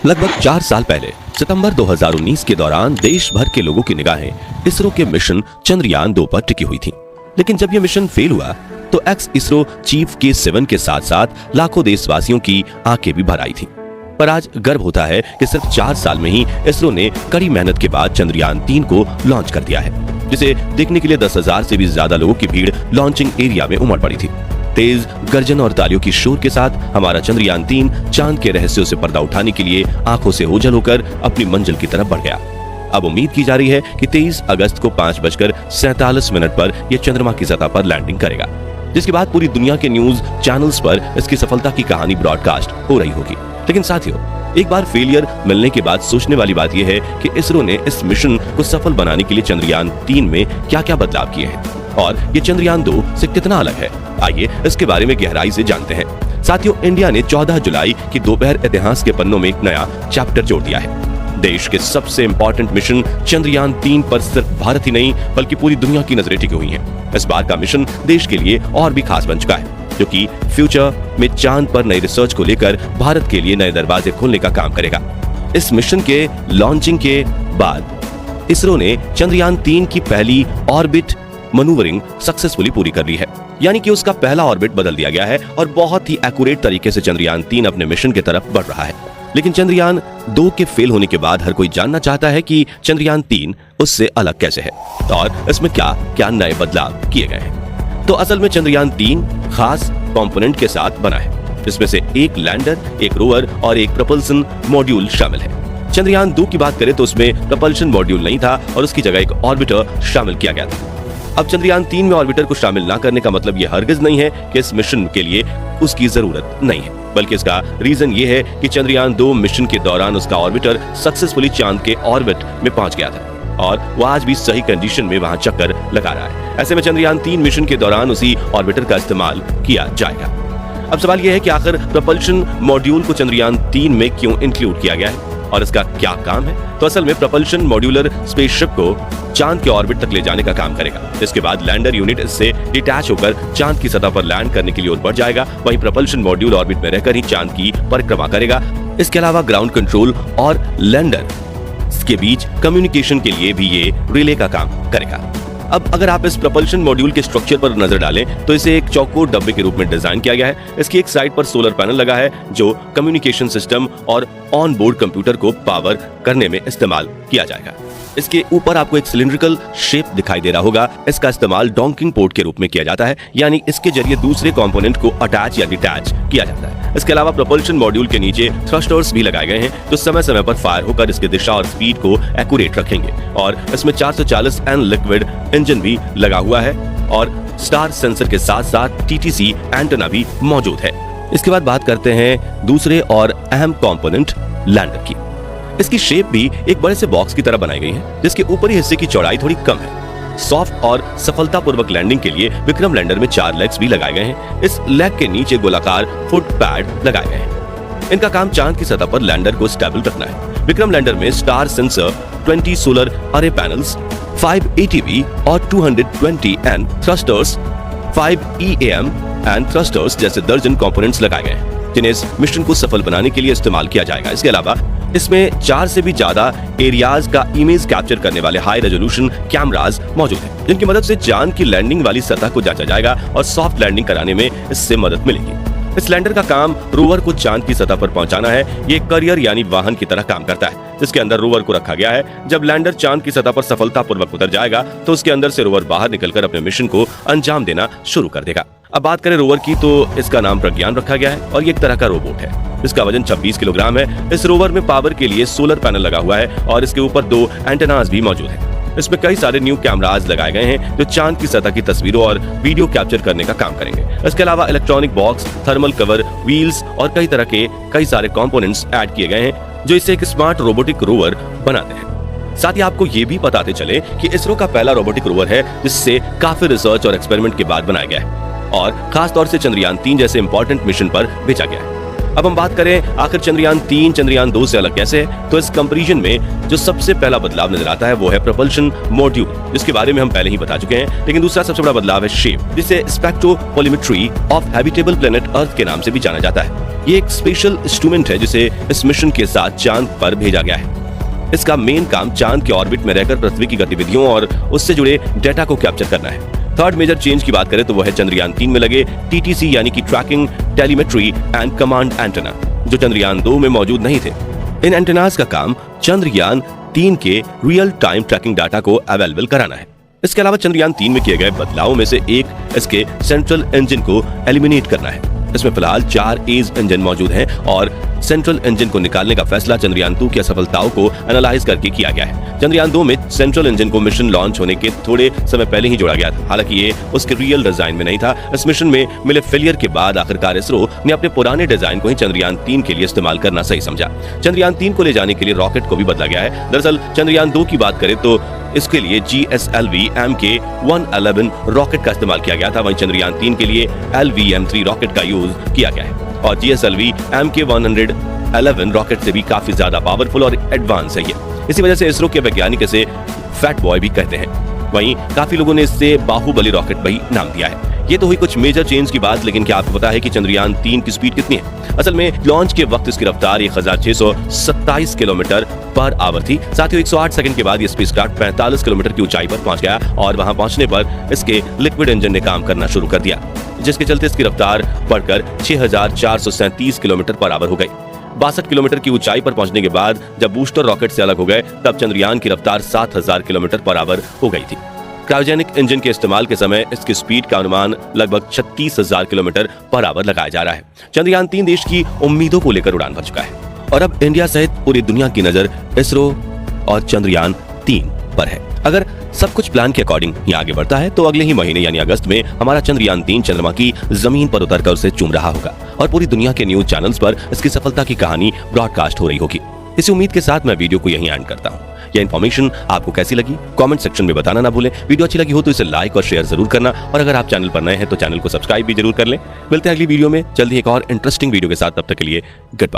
लगभग 4 साल पहले सितंबर 2019 के दौरान देश भर के लोगों की निगाहें इसरो के मिशन चंद्रयान-2 पर टिकी हुई थी। लेकिन जब यह मिशन फेल हुआ तो एक्स इसरो चीफ K7 के साथ साथ लाखों देशवासियों की आंखें भी भर आई थी। पर आज गर्व होता है कि सिर्फ 4 साल में ही इसरो ने कड़ी मेहनत के बाद चंद्रयान-3 को लॉन्च कर दिया है, जिसे देखने के लिए 10,000 से भी ज्यादा लोगों की भीड़ लॉन्चिंग एरिया में उमड़ पड़ी थी। तेज गर्जन और तालियों की शोर के साथ हमारा चंद्रयान-3 चांद के रहस्यों से पर्दा उठाने के लिए आंखों से ओझल होकर अपनी मंजिल की तरफ बढ़ गया। अब उम्मीद की जा रही है कि 23 अगस्त को 5:47 पर यह चंद्रमा की सतह पर लैंडिंग करेगा, जिसके बाद पूरी दुनिया के न्यूज चैनल्स पर इसकी सफलता की कहानी ब्रॉडकास्ट हो रही होगी। लेकिन साथियों, एक बार फेलियर मिलने के बाद सोचने वाली बात यह है कि इसरो ने इस मिशन को सफल बनाने के लिए चंद्रयान-3 में क्या-क्या बदलाव किए हैं और ये चंद्रयान-2 से कितना अलग है। आइए इसके बारे में गहराई से जानते हैं। साथियों, इंडिया ने 14 जुलाई की दोपहर इतिहास के पन्नों में एक नया चैप्टर जोड़ दिया है। देश के सबसे इंपॉर्टेंट मिशन चंद्रयान-3 पर सिर्फ भारत ही नहीं बल्कि पूरी दुनिया की नजरें टिकी हुई हैं। इस बार का मिशन देश के लिए और भी खास बन चुका है, जो कि फ्यूचर में चांद पर नई रिसर्च को लेकर भारत के लिए नए दरवाजे खोलने का काम करेगा। इस मिशन के लॉन्चिंग के बाद इसरो ने चंद्रयान-3 की पहली ऑर्बिट मनूवरिंग सक्सेसफुली पूरी कर ली है, यानी कि उसका पहला ऑर्बिट बदल दिया गया है और बहुत ही एक्यूरेट तरीके से चंद्रयान-3 अपने मिशन की तरफ बढ़ रहा है। लेकिन चंद्रयान-2 के फेल होने के बाद हर कोई जानना चाहता है कि चंद्रयान-3 उससे अलग कैसे है और इसमें क्या क्या नए बदलाव किए गए हैं। तो असल में चंद्रयान-3 खास कंपोनेंट के साथ बना है, जिसमें से एक लैंडर, एक रोवर और एक प्रपल्सन मॉड्यूल शामिल है। चंद्रयान-2 की बात करें तो उसमें प्रपल्सन मॉड्यूल नहीं था और उसकी जगह एक ऑर्बिटर शामिल किया गया था। अब चंद्रयान-3 में ऑर्बिटर को शामिल ना करने का मतलब यह हरगिज नहीं है कि इस मिशन के लिए उसकी जरूरत नहीं है, बल्कि इसका रीजन ये है कि चंद्रयान-2 मिशन के दौरान उसका ऑर्बिटर सक्सेसफुली चांद के ऑर्बिट में पहुंच गया था और वह आज भी सही कंडीशन में वहां चक्कर लगा रहा है। ऐसे में चंद्रयान-3 मिशन के दौरान उसी ऑर्बिटर का इस्तेमाल किया जाएगा। अब सवाल यह है कि आखिर प्रपल्शन मॉड्यूल को चंद्रयान-3 में क्यों इंक्लूड किया गया है और इसका क्या काम है। तो असल में प्रपल्शन मॉड्यूलर स्पेसशिप को चांद के ऑर्बिट तक ले जाने का काम करेगा। इसके बाद लैंडर यूनिट इससे डिटैच होकर चांद की सतह पर लैंड करने के लिए ओर बढ़ जाएगा। वहीं प्रपल्शन मॉड्यूल ऑर्बिट में रहकर ही चांद की परिक्रमा करेगा। इसके अलावा ग्राउंड कंट्रोल और लैंडर के बीच कम्युनिकेशन के लिए भी ये रिले का काम करेगा। अब अगर आप इस प्रपल्शन मॉड्यूल के स्ट्रक्चर पर नजर डालें तो इसे एक चौकोर डब्बे के रूप में डिजाइन किया गया है। इसकी एक साइड पर सोलर पैनल लगा है जो कम्युनिकेशन सिस्टम और ऑन बोर्ड कंप्यूटर को पावर करने में इस्तेमाल किया जाएगा। इसके ऊपर आपको एक सिलिंड्रिकल शेप दिखाई दे रहा होगा। इसका इस्तेमाल डॉकिंग पोर्ट के रूप में किया जाता है, यानी इसके जरिए दूसरे कंपोनेंट को अटैच या डिटैच किया जाता है। इसके अलावा प्रपल्शन मॉड्यूल के नीचे थ्रस्टर्स भी लगाए गए हैं जो समय समय पर फायर होकर इसकी दिशा और स्पीड को एक्यूरेट रखेंगे और इसमें 440 एन लिक्विड इंजन भी लगा हुआ है और स्टार सेंसर के साथ साथ TTC एंटेना भी मौजूद है। इसके बाद बात करते हैं दूसरे और अहम कंपोनेंट लैंडर की। इसकी शेप भी एक बड़े से बॉक्स की तरह बनाई गई है, जिसके ऊपरी हिस्से की चौड़ाई थोड़ी कम है। सॉफ्ट और सफलतापूर्वक लैंडिंग के लिए विक्रम लैंडर में 4 लेग्स भी लगाए गए हैं। इस लेग के नीचे गोलाकार फुट पैड लगाए गए हैं। इनका काम चांद की सतह पर लैंडर को स्टेबल रखना है। विक्रम लैंडर में स्टार सेंसर, 20 सोलर अरे पैनल्स, 5 ATV और 220 N thrusters, 5 EAM and thrusters जैसे दर्जन कंपोनेंट्स लगाए गए हैं, जिन्हें इस मिशन को सफल बनाने के लिए इस्तेमाल किया जाएगा। इसके अलावा इसमें 4 से भी ज्यादा एरियाज का इमेज कैप्चर करने वाले हाई रेजोल्यूशन कैमरास मौजूद हैं, जिनकी मदद से चांद की लैंडिंग वाली सतह को जांचा जाएगा और सॉफ्ट लैंडिंग कराने में इससे मदद मिलेगी। इस लैंडर का काम रोवर को चांद की सतह पर पहुंचाना है। ये करियर यानी वाहन की तरह काम करता है, जिसके अंदर रोवर को रखा गया है। जब लैंडर चांद की सतह पर सफलतापूर्वक उतर जाएगा तो उसके अंदर से रोवर बाहर निकलकर अपने मिशन को अंजाम देना शुरू कर देगा। अब बात करें रोवर की तो इसका नाम प्रज्ञान रखा गया है और ये एक तरह का रोबोट है। इसका वजन 26 किलोग्राम है। इस रोवर में पावर के लिए सोलर पैनल लगा हुआ है और इसके ऊपर 2 एंटेनास भी मौजूद हैं। इसमें कई सारे न्यू कैमरास लगाए गए हैं जो चांद की सतह की तस्वीरों और वीडियो कैप्चर करने का काम करेंगे। इसके अलावा electronic box, thermal cover, wheels और कई तरह के कई सारे कंपोनेंट्स ऐड किए गए हैं जो इसे एक स्मार्ट रोबोटिक रोवर बनाते हैं। साथ ही आपको ये भी बताते चले कि इसरो का पहला रोबोटिक रोवर है जिससे काफी रिसर्च और एक्सपेरिमेंट के बाद बनाया गया है और खास तौर से चंद्रयान-3 जैसे इंपॉर्टेंट मिशन पर भेजा गया है। अब हम बात करें आखिर चंद्रयान-3 चंद्रयान-2 से अलग कैसे है, तो इस कंपैरिजन में जो सबसे पहला बदलाव नजर आता है वो है प्रपल्शन मॉड्यूल, जिसके बारे में हम पहले ही बता चुके हैं। लेकिन दूसरा सबसे बड़ा बदलाव है शेप, जिसे स्पेक्ट्रोपोलिमेट्री ऑफ हैबिटेबल प्लेनेट अर्थ के नाम से भी जाना जाता है। ये एक स्पेशल इंस्ट्रूमेंट है जिसे इस मिशन के साथ चांद पर भेजा गया है। इसका मेन काम चांद के ऑर्बिट में रहकर पृथ्वी की गतिविधियों और उससे जुड़े डेटा को कैप्चर करना है। थर्ड मेजर चेंज की बात करें तो वह है चंद्रयान 3 में लगे TTC यानी कि tracking, telemetry and command antenna, जो चंद्रयान 2 में मौजूद नहीं थे। इन एंटेनास का काम चंद्रयान 3 के रियल टाइम ट्रैकिंग डाटा को अवेलेबल कराना है। इसके अलावा चंद्रयान 3 में किए गए बदलावों में से एक इसके सेंट्रल इंजन को एलिमिनेट करना है। इसमें फिलहाल 4 एज इंजन मौजूद हैं और सेंट्रल इंजन को निकालने का फैसला चंद्रयान 2 की असफलताओं को एनालाइज करके किया गया है। चंद्रयान 2 में सेंट्रल इंजन को मिशन लॉन्च होने के थोड़े समय पहले ही जोड़ा गया था, हालांकि ये उसके रियल डिजाइन में नहीं था। इस मिशन में मिले फेलियर के बाद आखिरकार इसरो ने अपने पुराने डिजाइन को ही चंद्रयान 3 के लिए इस्तेमाल करना सही समझा। चंद्रयान 3 को ले जाने के लिए रॉकेट को भी बदला गया है। दरअसल चंद्रयान 2 की बात करें तो इसके लिए GSLV MK-111 रॉकेट का इस्तेमाल किया गया था, वहीं चंद्रयान 3 के लिए LVM-3 रॉकेट का यूज किया गया है। और GSLV MK-111 रॉकेट से भी काफी ज्यादा पावरफुल और एडवांस है ये। इसी वजह से इसरो के वैज्ञानिक इसे फैट बॉय भी कहते हैं। वहीं काफी लोगों ने इससे बाहुबली रॉकेट भी नाम दिया है। ये तो हुई कुछ मेजर चेंज की बात, लेकिन क्या आपको पता है कि चंद्रयान 3 की स्पीड कितनी है? असल में लॉन्च के वक्त इसकी रफ्तार 1627 किलोमीटर पर आवर थी। साथ ही 108 सेकंड के बाद ये स्पेसक्राफ्ट 45 किलोमीटर की ऊंचाई पर पहुंच गया और वहां पहुंचने पर इसके लिक्विड इंजन ने काम करना शुरू कर दिया, जिसके चलते इसकी रफ्तार बढ़कर 6437 किलोमीटर पर आवर हो गई। 62 किलोमीटर की ऊंचाई पर पहुंचने के बाद जब बूस्टर रॉकेट से अलग हो गए तब चंद्रयान की रफ्तार 7000 किलोमीटर पर आवर हो गई थी। क्रायोजेनिक इंजन के इस्तेमाल के समय इसकी स्पीड का अनुमान लगभग 36,000 किलोमीटर पर आवर लगाया जा रहा है। चंद्रयान 3 देश की उम्मीदों को लेकर उड़ान भर चुका है और अब इंडिया सहित पूरी दुनिया की नजर इसरो और चंद्रयान 3 पर है। अगर सब कुछ प्लान के अकॉर्डिंग ही आगे बढ़ता है तो अगले ही महीने यानी अगस्त में हमारा चंद्रयान 3 चंद्रमा की जमीन पर उतरकर उसे चूम रहा होगा और पूरी दुनिया के न्यूज चैनल्स पर इसकी सफलता की कहानी ब्रॉडकास्ट हो रही होगी। इसी उम्मीद के साथ मैं वीडियो को यहीं एंड करता हूँ। यह इन्फॉर्मेशन आपको कैसी लगी कमेंट सेक्शन में बताना ना भूलें। वीडियो अच्छी लगी हो तो इसे लाइक और शेयर जरूर करना और अगर आप चैनल पर नए हैं तो चैनल को सब्सक्राइब भी जरूर कर लें। मिलते हैं अगली वीडियो में जल्दी एक और इंटरेस्टिंग वीडियो के साथ, तब तक के लिए गुड बाय।